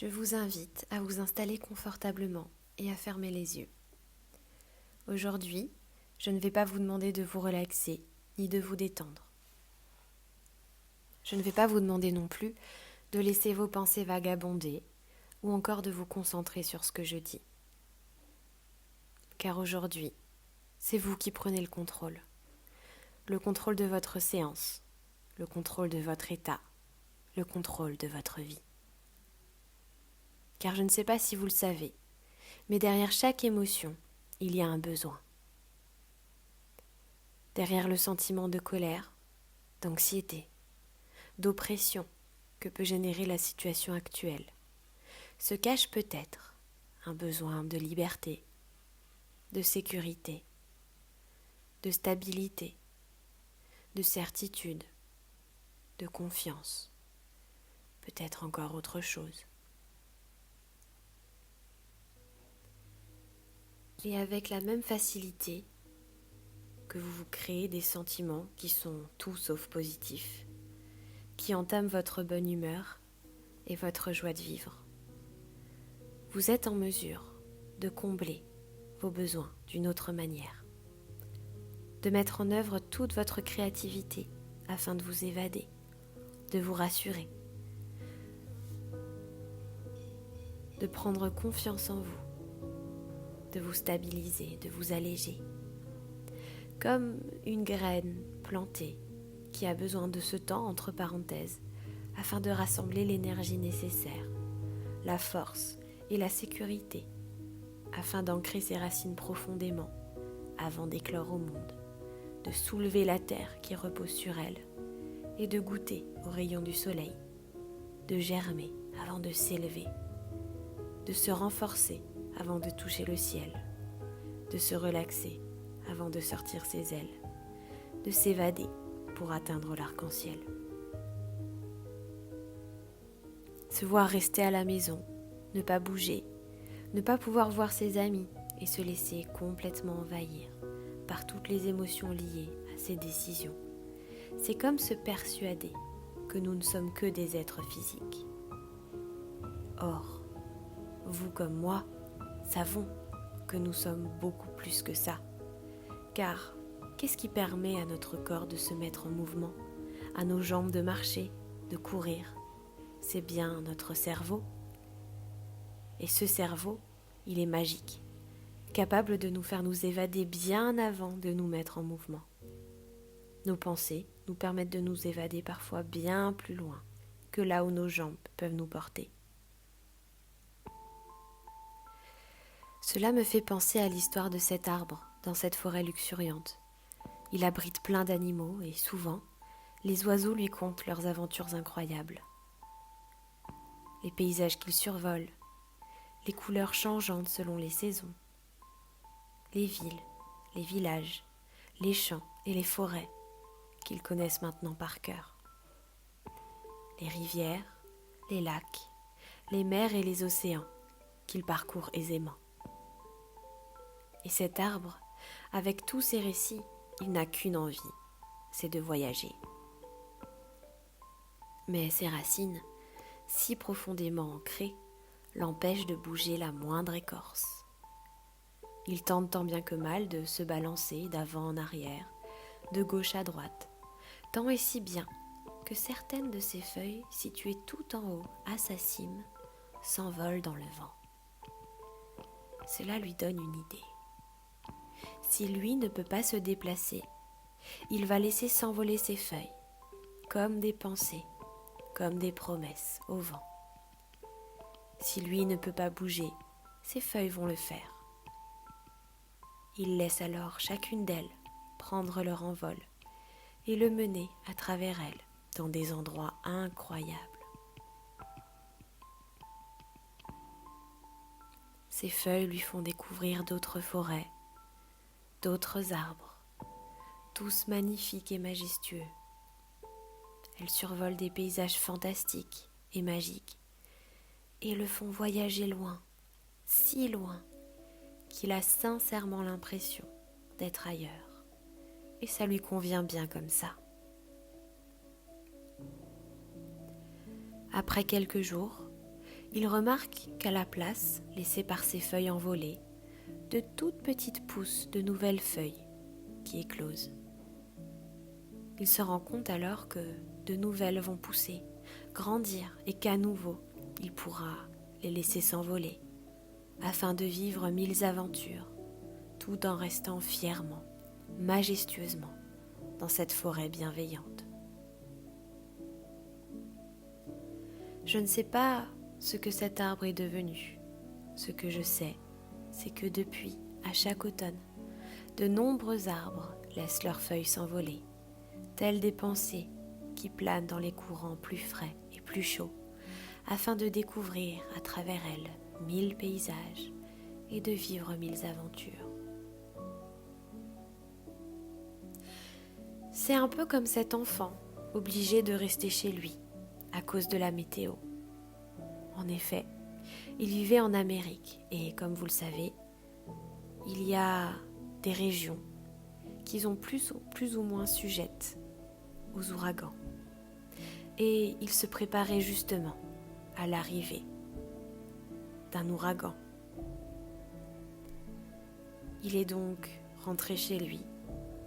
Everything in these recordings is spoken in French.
Je vous invite à vous installer confortablement et à fermer les yeux. Aujourd'hui, je ne vais pas vous demander de vous relaxer ni de vous détendre. Je ne vais pas vous demander non plus de laisser vos pensées vagabonder ou encore de vous concentrer sur ce que je dis. Car aujourd'hui, c'est vous qui prenez le contrôle. Le contrôle de votre séance, le contrôle de votre état, le contrôle de votre vie. Car je ne sais pas si vous le savez, mais derrière chaque émotion, il y a un besoin. Derrière le sentiment de colère, d'anxiété, d'oppression que peut générer la situation actuelle, se cache peut-être un besoin de liberté, de sécurité, de stabilité, de certitude, de confiance, peut-être encore autre chose. Et avec la même facilité que vous vous créez des sentiments qui sont tout sauf positifs, qui entament votre bonne humeur et votre joie de vivre, vous êtes en mesure de combler vos besoins d'une autre manière, de mettre en œuvre toute votre créativité afin de vous évader, de vous rassurer, de prendre confiance en vous, de vous stabiliser, de vous alléger, comme une graine plantée qui a besoin de ce temps entre parenthèses afin de rassembler l'énergie nécessaire, la force et la sécurité afin d'ancrer ses racines profondément avant d'éclore au monde, de soulever la terre qui repose sur elle et de goûter aux rayons du soleil, de germer avant de s'élever, de se renforcer avant de toucher le ciel, de se relaxer avant de sortir ses ailes, de s'évader pour atteindre l'arc-en-ciel. Se voir rester à la maison, ne pas bouger, ne pas pouvoir voir ses amis et se laisser complètement envahir par toutes les émotions liées à ses décisions. C'est comme se persuader que nous ne sommes que des êtres physiques. Or, vous comme moi, savons que nous sommes beaucoup plus que ça. Car qu'est-ce qui permet à notre corps de se mettre en mouvement, à nos jambes de marcher, de courir? C'est bien notre cerveau. Et ce cerveau, il est magique, capable de nous faire nous évader bien avant de nous mettre en mouvement. Nos pensées nous permettent de nous évader parfois bien plus loin que là où nos jambes peuvent nous porter. Cela me fait penser à l'histoire de cet arbre dans cette forêt luxuriante. Il abrite plein d'animaux et souvent, les oiseaux lui content leurs aventures incroyables. Les paysages qu'ils survolent, les couleurs changeantes selon les saisons, les villes, les villages, les champs et les forêts qu'ils connaissent maintenant par cœur, les rivières, les lacs, les mers et les océans qu'ils parcourent aisément. Et cet arbre, avec tous ses récits, il n'a qu'une envie, c'est de voyager. Mais ses racines, si profondément ancrées, l'empêchent de bouger la moindre écorce. Il tente tant bien que mal de se balancer d'avant en arrière, de gauche à droite, tant et si bien que certaines de ses feuilles, situées tout en haut à sa cime, s'envolent dans le vent. Cela lui donne une idée. Si lui ne peut pas se déplacer, il va laisser s'envoler ses feuilles, comme des pensées, comme des promesses au vent. Si lui ne peut pas bouger, ses feuilles vont le faire. Il laisse alors chacune d'elles prendre leur envol et le mener à travers elles dans des endroits incroyables. Ses feuilles lui font découvrir d'autres forêts, d'autres arbres, tous magnifiques et majestueux. Elles survolent des paysages fantastiques et magiques et le font voyager loin, si loin, qu'il a sincèrement l'impression d'être ailleurs. Et ça lui convient bien comme ça. Après quelques jours, Il remarque qu'à la place, laissée par ses feuilles envolées, de toutes petites pousses de nouvelles feuilles qui éclosent. Il se rend compte alors que de nouvelles vont pousser, grandir et qu'à nouveau, il pourra les laisser s'envoler afin de vivre 1000 aventures, tout en restant fièrement, majestueusement dans cette forêt bienveillante. Je ne sais pas ce que cet arbre est devenu. Ce que je sais, c'est que depuis, à chaque automne, de nombreux arbres laissent leurs feuilles s'envoler, telles des pensées qui planent dans les courants plus frais et plus chauds, afin de découvrir à travers elles 1000 paysages et de vivre 1000 aventures. C'est un peu comme cet enfant, obligé de rester chez lui, à cause de la météo. En effet, il vivait en Amérique et, comme vous le savez, il y a des régions qui sont plus ou moins sujettes aux ouragans. Et il se préparait justement à l'arrivée d'un ouragan. Il est donc rentré chez lui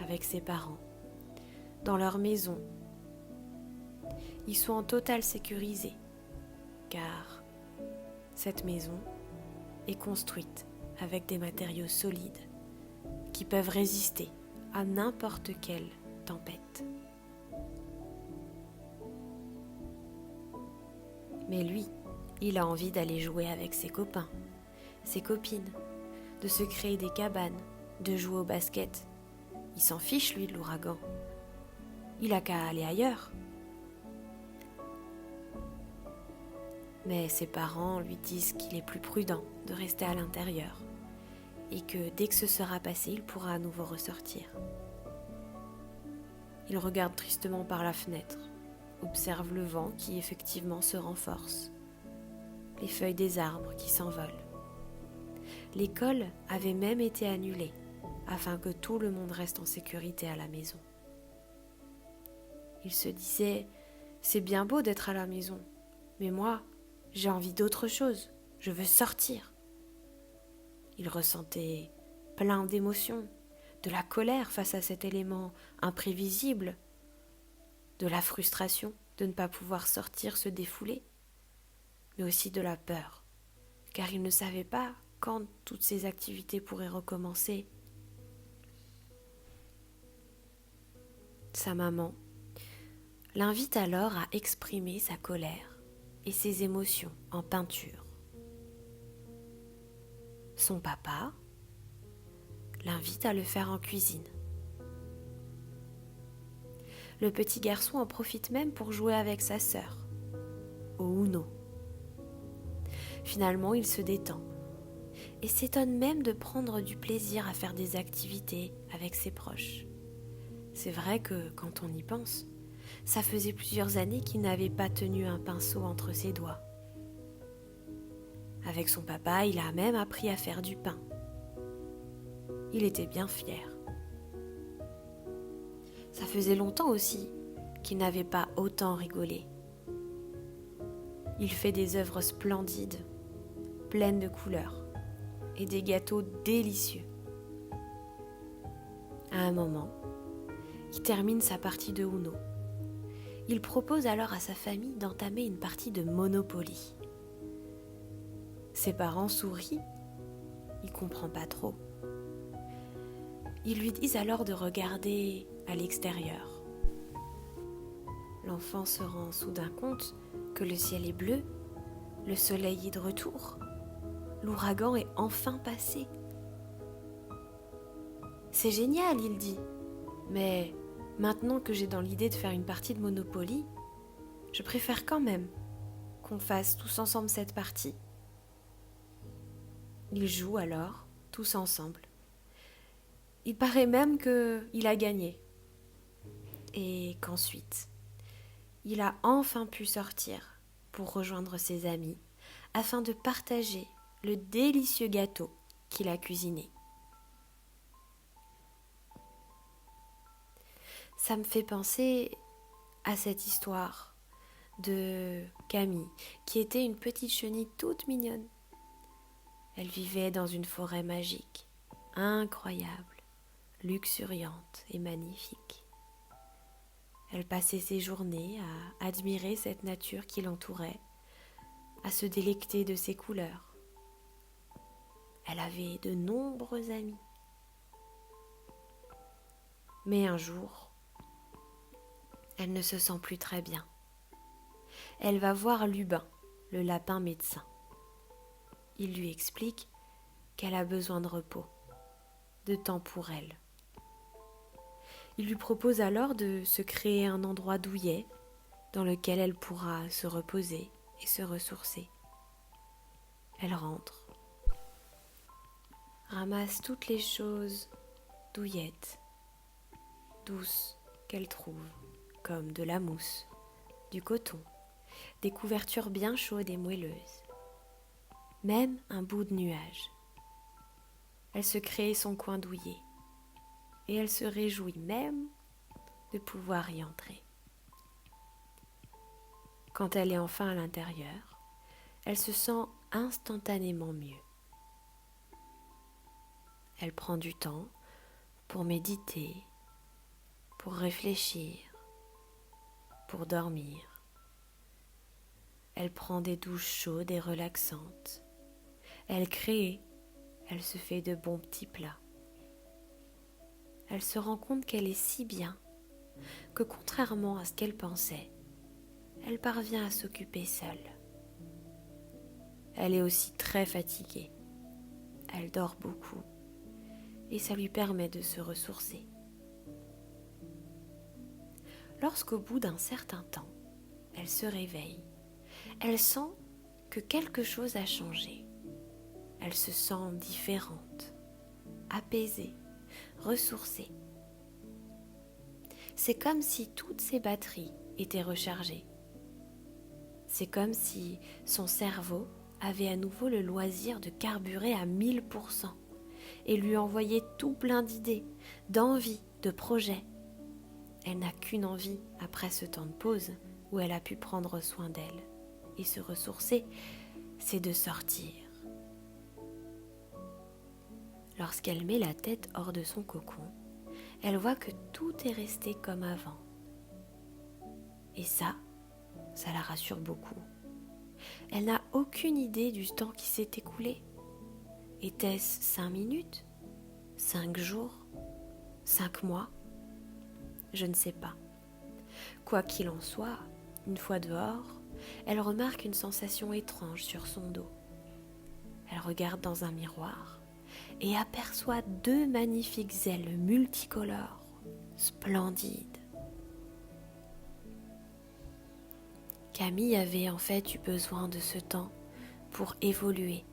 avec ses parents, dans leur maison. Ils sont en totale sécurité, car cette maison est construite avec des matériaux solides qui peuvent résister à n'importe quelle tempête. Mais lui, il a envie d'aller jouer avec ses copains, ses copines, de se créer des cabanes, de jouer au basket. Il s'en fiche, lui, de l'ouragan. Il a qu'à aller ailleurs. Mais ses parents lui disent qu'il est plus prudent de rester à l'intérieur et que dès que ce sera passé, il pourra à nouveau ressortir. Il regarde tristement par la fenêtre, observe le vent qui effectivement se renforce, les feuilles des arbres qui s'envolent. L'école avait même été annulée afin que tout le monde reste en sécurité à la maison. Il se disait « C'est bien beau d'être à la maison, mais moi, j'ai envie d'autre chose, je veux sortir. » Il ressentait plein d'émotions, de la colère face à cet élément imprévisible, de la frustration de ne pas pouvoir sortir, se défouler, mais aussi de la peur, car il ne savait pas quand toutes ces activités pourraient recommencer. Sa maman l'invite alors à exprimer sa colère et ses émotions en peinture. Son papa l'invite à le faire en cuisine. Le petit garçon en profite même pour jouer avec sa sœur, au Uno. Finalement, il se détend et s'étonne même de prendre du plaisir à faire des activités avec ses proches. C'est vrai que, quand on y pense, ça faisait plusieurs années qu'il n'avait pas tenu un pinceau entre ses doigts. Avec son papa, il a même appris à faire du pain. Il était bien fier. Ça faisait longtemps aussi qu'il n'avait pas autant rigolé. Il fait des œuvres splendides, pleines de couleurs, et des gâteaux délicieux. À un moment, il termine sa partie de Uno. Il propose alors à sa famille d'entamer une partie de Monopoly. Ses parents sourient, il comprend pas trop. Ils lui disent alors de regarder à l'extérieur. L'enfant se rend soudain compte que le ciel est bleu, le soleil est de retour, l'ouragan est enfin passé. C'est génial, il dit, mais maintenant que j'ai dans l'idée de faire une partie de Monopoly, je préfère quand même qu'on fasse tous ensemble cette partie. Ils jouent alors, tous ensemble. Il paraît même qu'il a gagné. Et qu'ensuite, il a enfin pu sortir pour rejoindre ses amis afin de partager le délicieux gâteau qu'il a cuisiné. Ça me fait penser à cette histoire de Camille, qui était une petite chenille toute mignonne. Elle vivait dans une forêt magique, incroyable, luxuriante et magnifique. Elle passait ses journées à admirer cette nature qui l'entourait, à se délecter de ses couleurs. Elle avait de nombreux amis. Mais un jour, elle ne se sent plus très bien. Elle va voir Lubin, le lapin médecin. Il lui explique qu'elle a besoin de repos, de temps pour elle. Il lui propose alors de se créer un endroit douillet dans lequel elle pourra se reposer et se ressourcer. Elle rentre, ramasse toutes les choses douillettes, douces qu'elle trouve, comme de la mousse, du coton, des couvertures bien chaudes et moelleuses, même un bout de nuage. Elle se crée son coin douillet et elle se réjouit même de pouvoir y entrer. Quand elle est enfin à l'intérieur, elle se sent instantanément mieux. Elle prend du temps pour méditer, pour réfléchir, pour dormir. Elle prend des douches chaudes et relaxantes. Elle crée, elle se fait de bons petits plats. Elle se rend compte qu'elle est si bien que contrairement à ce qu'elle pensait, elle parvient à s'occuper seule. Elle est aussi très fatiguée. Elle dort beaucoup et ça lui permet de se ressourcer. Lorsqu'au bout d'un certain temps, elle se réveille, elle sent que quelque chose a changé. Elle se sent différente, apaisée, ressourcée. C'est comme si toutes ses batteries étaient rechargées. C'est comme si son cerveau avait à nouveau le loisir de carburer à 1000% et lui envoyait tout plein d'idées, d'envies, de projets. Elle n'a qu'une envie après ce temps de pause où elle a pu prendre soin d'elle et se ressourcer, c'est de sortir. Lorsqu'elle met la tête hors de son cocon, elle voit que tout est resté comme avant. Et ça la rassure beaucoup. Elle n'a aucune idée du temps qui s'est écoulé. Était-ce 5 minutes, 5 jours, 5 mois? Je ne sais pas. Quoi qu'il en soit, une fois dehors, elle remarque une sensation étrange sur son dos. Elle regarde dans un miroir et aperçoit 2 magnifiques ailes multicolores, splendides. Camille avait en fait eu besoin de ce temps pour évoluer,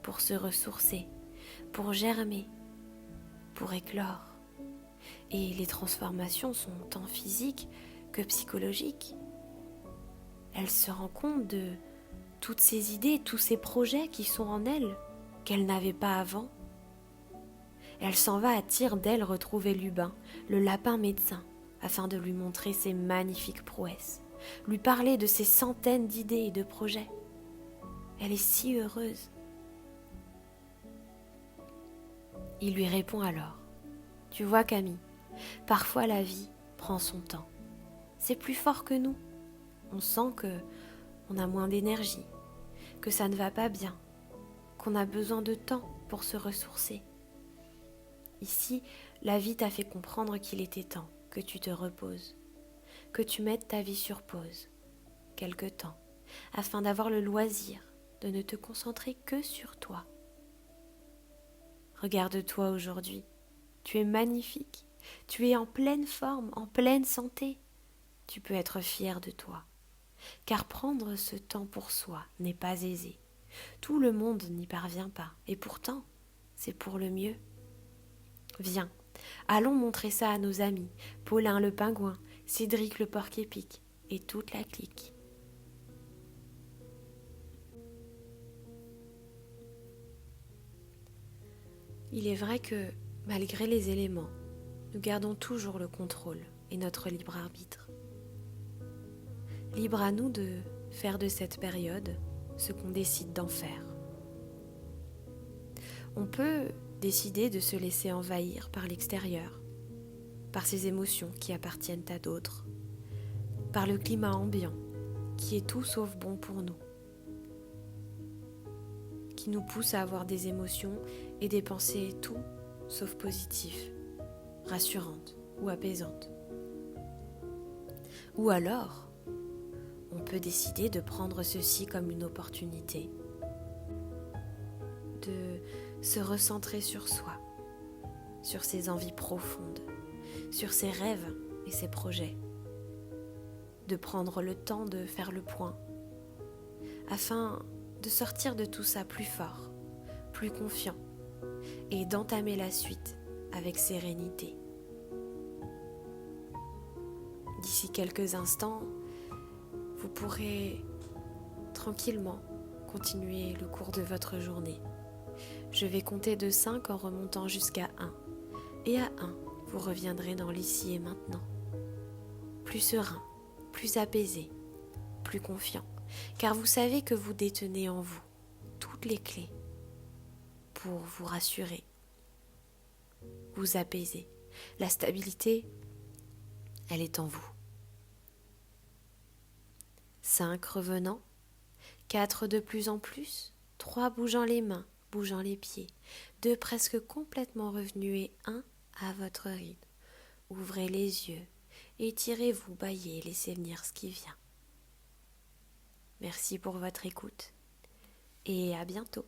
pour se ressourcer, pour germer, pour éclore. Et les transformations sont tant physiques que psychologiques. Elle se rend compte de toutes ces idées, tous ces projets qui sont en elle, qu'elle n'avait pas avant. Elle s'en va à tire d'aile retrouver Lubin, le lapin médecin, afin de lui montrer ses magnifiques prouesses, lui parler de ses centaines d'idées et de projets. Elle est si heureuse. Il lui répond alors: « Tu vois Camille, parfois la vie prend son temps. C'est plus fort que nous. On sent qu'on a moins d'énergie, que ça ne va pas bien, qu'on a besoin de temps pour se ressourcer. Ici, la vie t'a fait comprendre qu'il était temps que tu te reposes, que tu mettes ta vie sur pause, quelque temps, afin d'avoir le loisir de ne te concentrer que sur toi. Regarde-toi aujourd'hui, tu es magnifique, tu es en pleine forme, en pleine santé. Tu peux être fier de toi, car prendre ce temps pour soi n'est pas aisé. Tout le monde n'y parvient pas, et pourtant, c'est pour le mieux. Viens, allons montrer ça à nos amis, Paulin le pingouin, Cédric le porc-épic et toute la clique. » Il est vrai que, malgré les éléments, nous gardons toujours le contrôle et notre libre arbitre. Libre à nous de faire de cette période ce qu'on décide d'en faire. On peut décider de se laisser envahir par l'extérieur, par ces émotions qui appartiennent à d'autres, par le climat ambiant qui est tout sauf bon pour nous, qui nous pousse à avoir des émotions et des pensées tout sauf positives, rassurantes ou apaisantes. Ou alors, on peut décider de prendre ceci comme une opportunité, de se recentrer sur soi, sur ses envies profondes, sur ses rêves et ses projets, de prendre le temps de faire le point, afin de sortir de tout ça plus fort, plus confiant, et d'entamer la suite avec sérénité. D'ici quelques instants, vous pourrez tranquillement continuer le cours de votre journée. Je vais compter de 5 en remontant jusqu'à 1. Et à 1, vous reviendrez dans l'ici et maintenant. Plus serein, plus apaisé, plus confiant. Car vous savez que vous détenez en vous toutes les clés pour vous rassurer, vous apaiser. La stabilité, elle est en vous. 5 revenant, 4 de plus en plus, 3 bougeant les mains, bougeant les pieds, 2 presque complètement revenus et 1 à votre rythme. Ouvrez les yeux, étirez-vous, bâillez, laissez venir ce qui vient. Merci pour votre écoute et à bientôt.